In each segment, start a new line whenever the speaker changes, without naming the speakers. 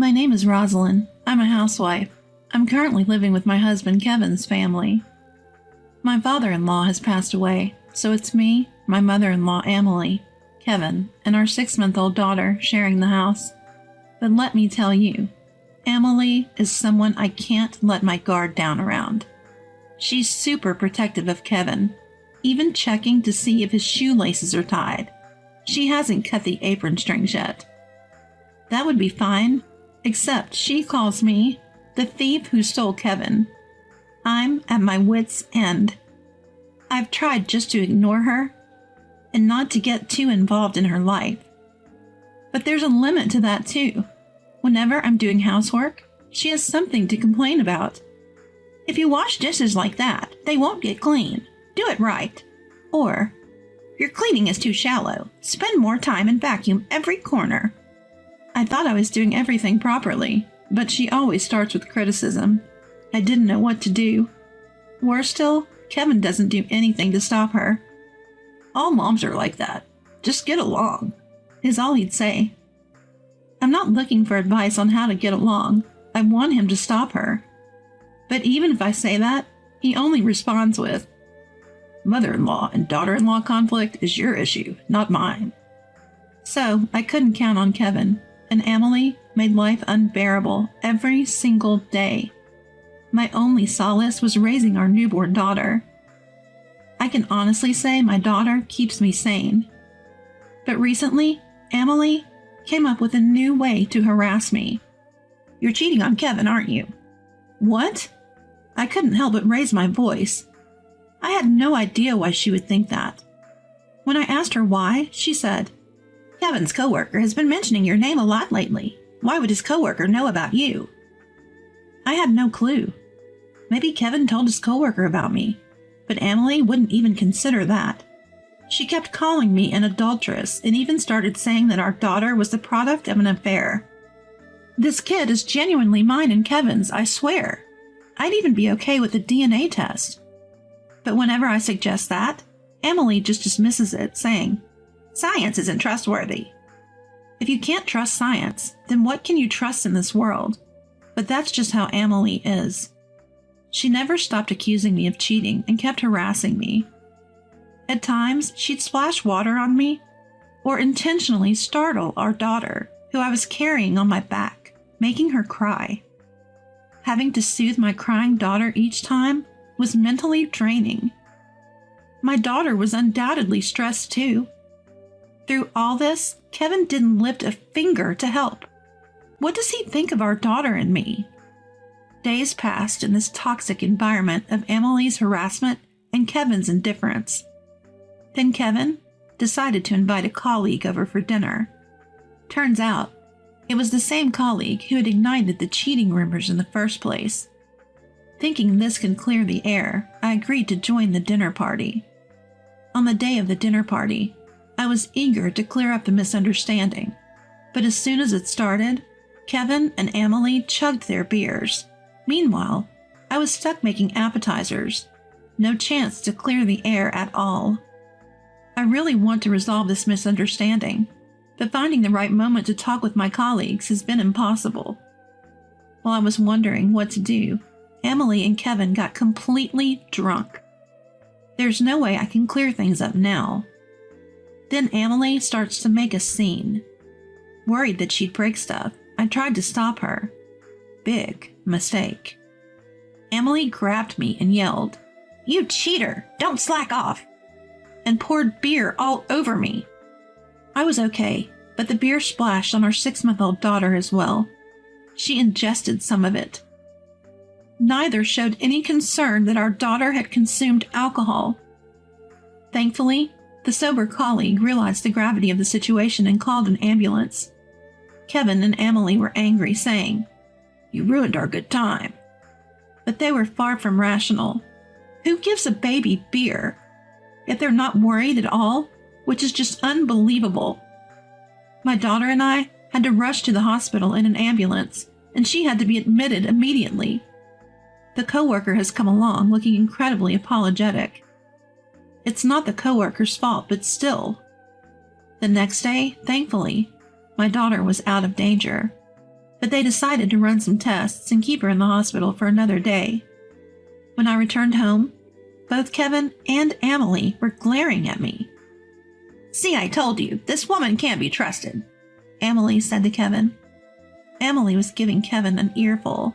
My name is Rosalind. I'm a housewife. I'm currently living with my husband Kevin's family. My father-in-law has passed away, so it's me, my mother-in-law Emily, Kevin, and our 6-month-old daughter sharing the house. But let me tell you, Emily is someone I can't let my guard down around. She's super protective of Kevin, even checking to see if his shoelaces are tied. She hasn't cut the apron strings yet. That would be fine, except she calls me the thief who stole Kevin. I'm at my wit's end. I've tried just to ignore her and not to get too involved in her life. But there's a limit to that too. Whenever I'm doing housework, she has something to complain about. If you wash dishes like that, they won't get clean. Do it right. Or, your cleaning is too shallow. Spend more time and vacuum every corner. I thought I was doing everything properly, but she always starts with criticism. I didn't know what to do. Worse still, Kevin doesn't do anything to stop her. All moms are like that. Just get along, is all he'd say. I'm not looking for advice on how to get along. I want him to stop her. But even if I say that, he only responds with, "Mother-in-law and daughter-in-law conflict is your issue, not mine." So I couldn't count on Kevin, and Emily made life unbearable every single day. My only solace was raising our newborn daughter. I can honestly say my daughter keeps me sane. But recently, Emily came up with a new way to harass me. "You're cheating on Kevin, aren't you?" "What?" I couldn't help but raise my voice. I had no idea why she would think that. When I asked her why, she said, "Kevin's coworker has been mentioning your name a lot lately. Why would his coworker know about you?" I had no clue. Maybe Kevin told his coworker about me, but Emily wouldn't even consider that. She kept calling me an adulteress and even started saying that our daughter was the product of an affair. This kid is genuinely mine and Kevin's, I swear. I'd even be okay with a DNA test. But whenever I suggest that, Emily just dismisses it, saying, "Science isn't trustworthy." If you can't trust science, then what can you trust in this world? But that's just how Emily is. She never stopped accusing me of cheating and kept harassing me. At times, she'd splash water on me or intentionally startle our daughter, who I was carrying on my back, making her cry. Having to soothe my crying daughter each time was mentally draining. My daughter was undoubtedly stressed too. Through all this, Kevin didn't lift a finger to help. What does he think of our daughter and me? Days passed in this toxic environment of Emily's harassment and Kevin's indifference. Then Kevin decided to invite a colleague over for dinner. Turns out, it was the same colleague who had ignited the cheating rumors in the first place. Thinking this could clear the air, I agreed to join the dinner party. On the day of the dinner party, I was eager to clear up the misunderstanding, but as soon as it started, Kevin and Emily chugged their beers. Meanwhile, I was stuck making appetizers. No chance to clear the air at all. I really want to resolve this misunderstanding, but finding the right moment to talk with my colleagues has been impossible. While I was wondering what to do, Emily and Kevin got completely drunk. There's no way I can clear things up now. Then Emily starts to make a scene. Worried that she'd break stuff, I tried to stop her. Big mistake. Emily grabbed me and yelled, "You cheater! Don't slack off!" and poured beer all over me. I was okay, but the beer splashed on our 6-month-old daughter as well. She ingested some of it. Neither showed any concern that our daughter had consumed alcohol. Thankfully, the sober colleague realized the gravity of the situation and called an ambulance. Kevin and Emily were angry, saying, "You ruined our good time." But they were far from rational. Who gives a baby beer? Yet they're not worried at all, which is just unbelievable. My daughter and I had to rush to the hospital in an ambulance, and she had to be admitted immediately. The coworker has come along looking incredibly apologetic. It's not the coworker's fault, but still. The next day, thankfully, my daughter was out of danger. but they decided to run some tests and keep her in the hospital for another day. When I returned home, both Kevin and Emily were glaring at me. "See, I told you, this woman can't be trusted," Emily said to Kevin. Emily was giving Kevin an earful.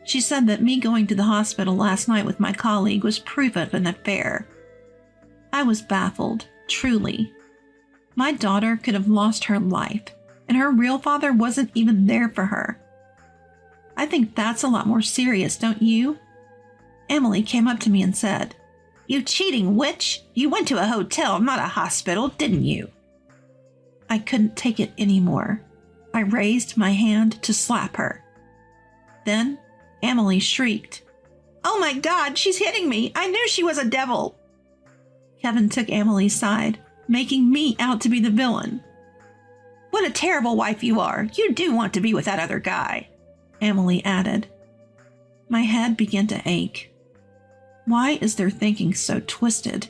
She said that me going to the hospital last night with my colleague was proof of an affair. I was baffled, truly. My daughter could have lost her life, and her real father wasn't even there for her. I think that's a lot more serious, don't you? Emily came up to me and said, "You cheating witch! You went to a hotel, not a hospital, didn't you?" I couldn't take it anymore. I raised my hand to slap her. Then Emily shrieked, "Oh my God, she's hitting me! I knew she was a devil!" Kevin took Emily's side, making me out to be the villain. "What a terrible wife you are! You do want to be with that other guy," Emily added. My head began to ache. Why is their thinking so twisted?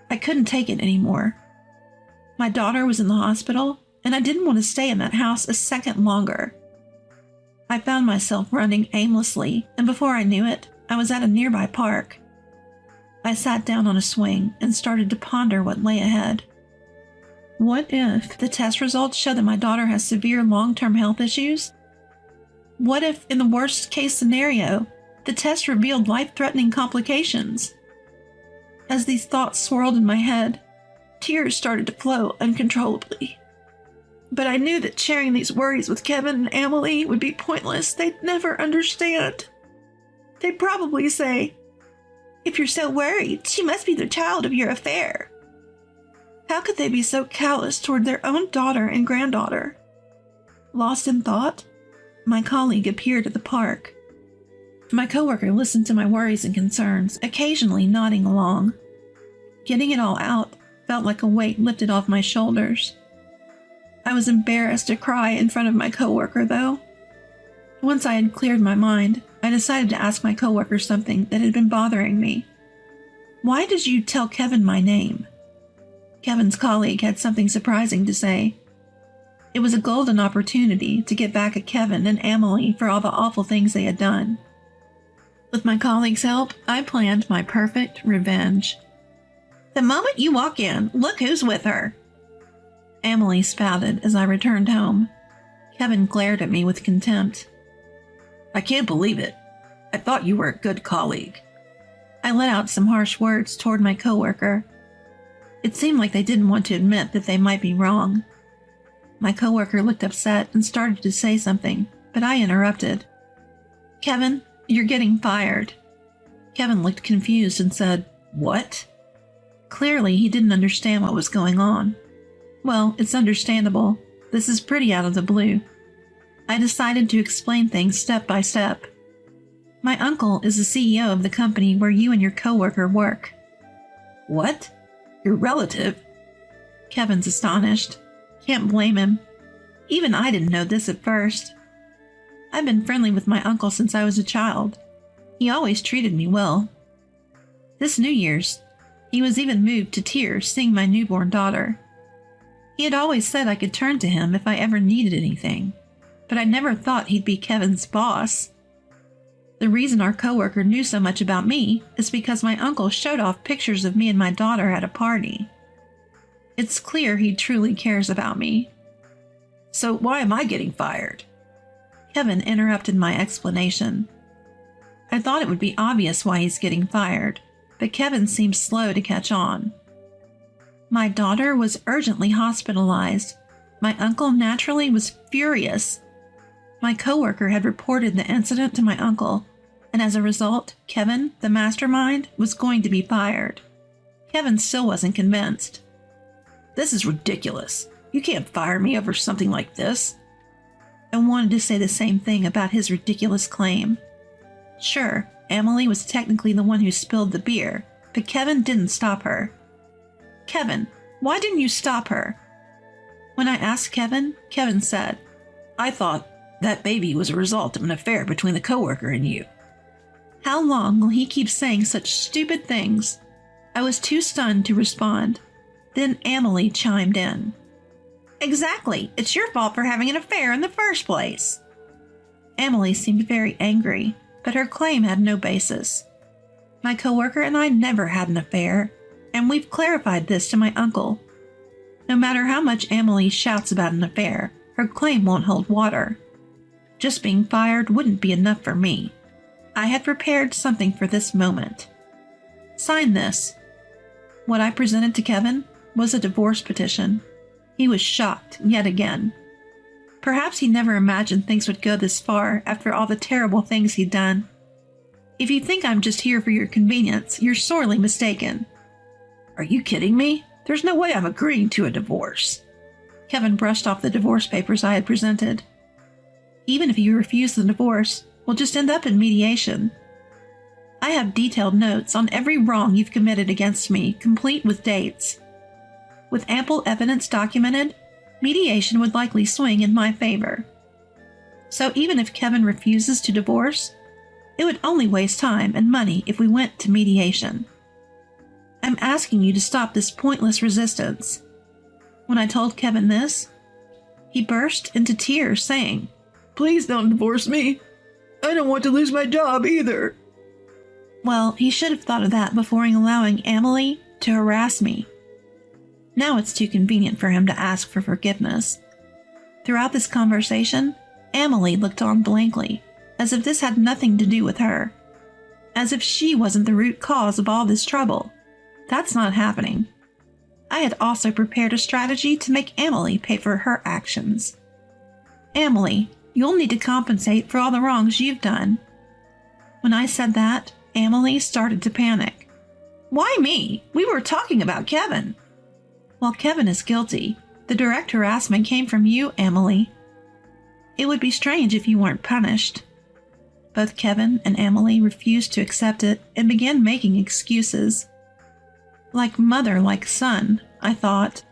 I couldn't take it anymore. My daughter was in the hospital, and I didn't want to stay in that house a second longer. I found myself running aimlessly, and before I knew it, I was at a nearby park. I sat down on a swing and started to ponder what lay ahead. What if the test results show that my daughter has severe long-term health issues? What if, in the worst-case scenario, the test revealed life-threatening complications? As these thoughts swirled in my head, tears started to flow uncontrollably. But I knew that sharing these worries with Kevin and Emily would be pointless. They'd never understand. They'd probably say, "If you're so worried, she must be the child of your affair." How could they be so callous toward their own daughter and granddaughter? Lost in thought, my colleague appeared at the park. My coworker listened to my worries and concerns, occasionally nodding along. Getting it all out felt like a weight lifted off my shoulders. I was embarrassed to cry in front of my coworker, though. Once I had cleared my mind, I decided to ask my coworker something that had been bothering me. "Why did you tell Kevin my name?" Kevin's colleague had something surprising to say. It was a golden opportunity to get back at Kevin and Emily for all the awful things they had done. With my colleague's help, I planned my perfect revenge. "The moment you walk in, look who's with her," Emily spouted as I returned home. Kevin glared at me with contempt. "I can't believe it. I thought you were a good colleague." I let out some harsh words toward my coworker. It seemed like they didn't want to admit that they might be wrong. My coworker looked upset and started to say something, but I interrupted. "Kevin, you're getting fired." Kevin looked confused and said, "What?" Clearly, he didn't understand what was going on. Well, it's understandable. This is pretty out of the blue. I decided to explain things step by step. "My uncle is the CEO of the company where you and your coworker work." "What? Your relative?" Kevin's astonished. Can't blame him. Even I didn't know this at first. I've been friendly with my uncle since I was a child. He always treated me well. This New Year's, he was even moved to tears seeing my newborn daughter. He had always said I could turn to him if I ever needed anything, but I never thought he'd be Kevin's boss. The reason our coworker knew so much about me is because my uncle showed off pictures of me and my daughter at a party. It's clear he truly cares about me. "So why am I getting fired?" Kevin interrupted my explanation. I thought it would be obvious why he's getting fired, but Kevin seemed slow to catch on. My daughter was urgently hospitalized. My uncle naturally was furious. My coworker had reported the incident to my uncle, and as a result, Kevin, the mastermind, was going to be fired. Kevin still wasn't convinced. "This is ridiculous. You can't fire me over something like this." I wanted to say the same thing about his ridiculous claim. Sure, Emily was technically the one who spilled the beer, but Kevin didn't stop her. "Kevin, why didn't you stop her?" When I asked Kevin, Kevin said, "I thought that baby was a result of an affair between the coworker and you." How long will he keep saying such stupid things? I was too stunned to respond. Then Emily chimed in. "Exactly. It's your fault for having an affair in the first place." Emily seemed very angry, but her claim had no basis. My coworker and I never had an affair, and we've clarified this to my uncle. No matter how much Emily shouts about an affair, her claim won't hold water. Just being fired wouldn't be enough for me. I had prepared something for this moment. Sign this. What I presented to Kevin was a divorce petition. He was shocked yet again. Perhaps he never imagined things would go this far after all the terrible things he'd done. If you think I'm just here for your convenience, you're sorely mistaken. Are you kidding me? There's no way I'm agreeing to a divorce. Kevin brushed off the divorce papers I had presented. Even if you refuse the divorce, we'll just end up in mediation. I have detailed notes on every wrong you've committed against me, complete with dates. With ample evidence documented, mediation would likely swing in my favor. So even if Kevin refuses to divorce, it would only waste time and money if we went to mediation. I'm asking you to stop this pointless resistance. When I told Kevin this, he burst into tears, saying, "Please don't divorce me. I don't want to lose my job either." Well, he should have thought of that before allowing Emily to harass me. Now it's too convenient for him to ask for forgiveness. Throughout this conversation, Emily looked on blankly, as if this had nothing to do with her. As if she wasn't the root cause of all this trouble. That's not happening. I had also prepared a strategy to make Emily pay for her actions. Emily, you'll need to compensate for all the wrongs you've done. When I said that, Emily started to panic. Why me? We were talking about Kevin. While Kevin is guilty, the direct harassment came from you, Emily. It would be strange if you weren't punished. Both Kevin and Emily refused to accept it and began making excuses. Like mother, like son, I thought.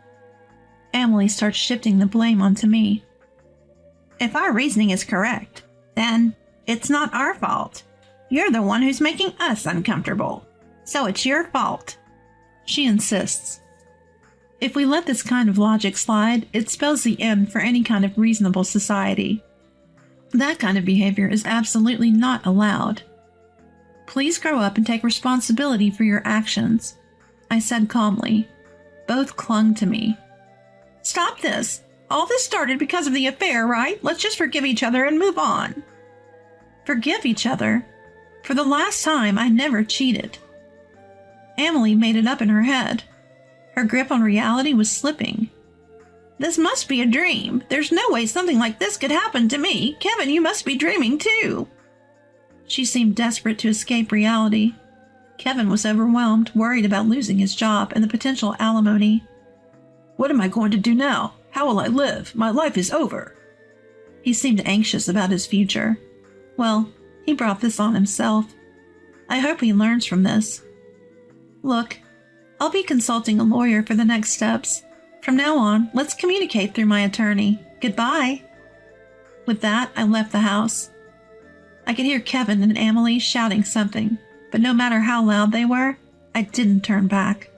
Emily starts shifting the blame onto me. If our reasoning is correct, then it's not our fault. You're the one who's making us uncomfortable. So it's your fault. She insists. If we let this kind of logic slide, it spells the end for any kind of reasonable society. That kind of behavior is absolutely not allowed. Please grow up and take responsibility for your actions, I said calmly. Both clung to me. Stop this. All this started because of the affair, right? Let's just forgive each other and move on. Forgive each other? For the last time, I never cheated. Emily made it up in her head. Her grip on reality was slipping. This must be a dream. There's no way something like this could happen to me. Kevin, you must be dreaming too. She seemed desperate to escape reality. Kevin was overwhelmed, worried about losing his job and the potential alimony. What am I going to do now? How will I live? My life is over. He seemed anxious about his future. Well, he brought this on himself. I hope he learns from this. Look, I'll be consulting a lawyer for the next steps. From now on, let's communicate through my attorney. Goodbye. With that, I left the house. I could hear Kevin and Emily shouting something, but no matter how loud they were, I didn't turn back.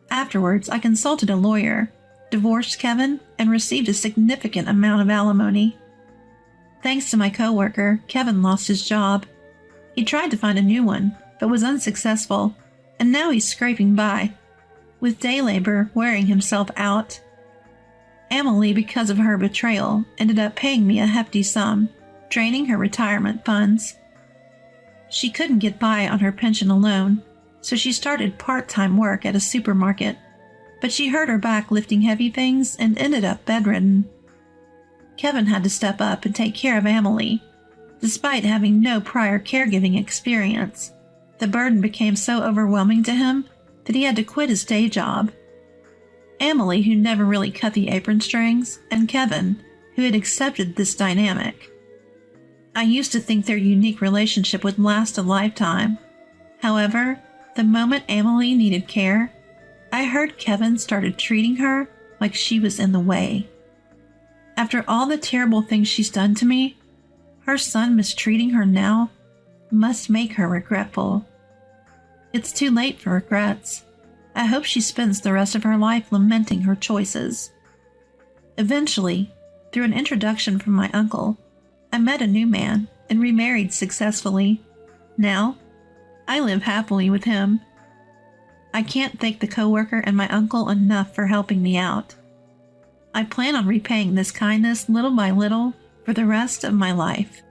Afterwards, I consulted a lawyer, divorced Kevin, and received a significant amount of alimony. Thanks to my coworker, Kevin lost his job. He tried to find a new one, but was unsuccessful, and now he's scraping by, with day labor wearing himself out. Emily, because of her betrayal, ended up paying me a hefty sum, draining her retirement funds. She couldn't get by on her pension alone, so she started part-time work at a supermarket, but she hurt her back lifting heavy things and ended up bedridden. Kevin had to step up and take care of Emily. Despite having no prior caregiving experience, the burden became so overwhelming to him that he had to quit his day job. Emily, who never really cut the apron strings, and Kevin, who had accepted this dynamic. I used to think their unique relationship would last a lifetime. However, the moment Emily needed care, I heard Kevin started treating her like she was in the way. After all the terrible things she's done to me, her son mistreating her now must make her regretful. It's too late for regrets. I hope she spends the rest of her life lamenting her choices. Eventually, through an introduction from my uncle, I met a new man and remarried successfully. Now, I live happily with him. I can't thank the coworker and my uncle enough for helping me out. I plan on repaying this kindness little by little for the rest of my life.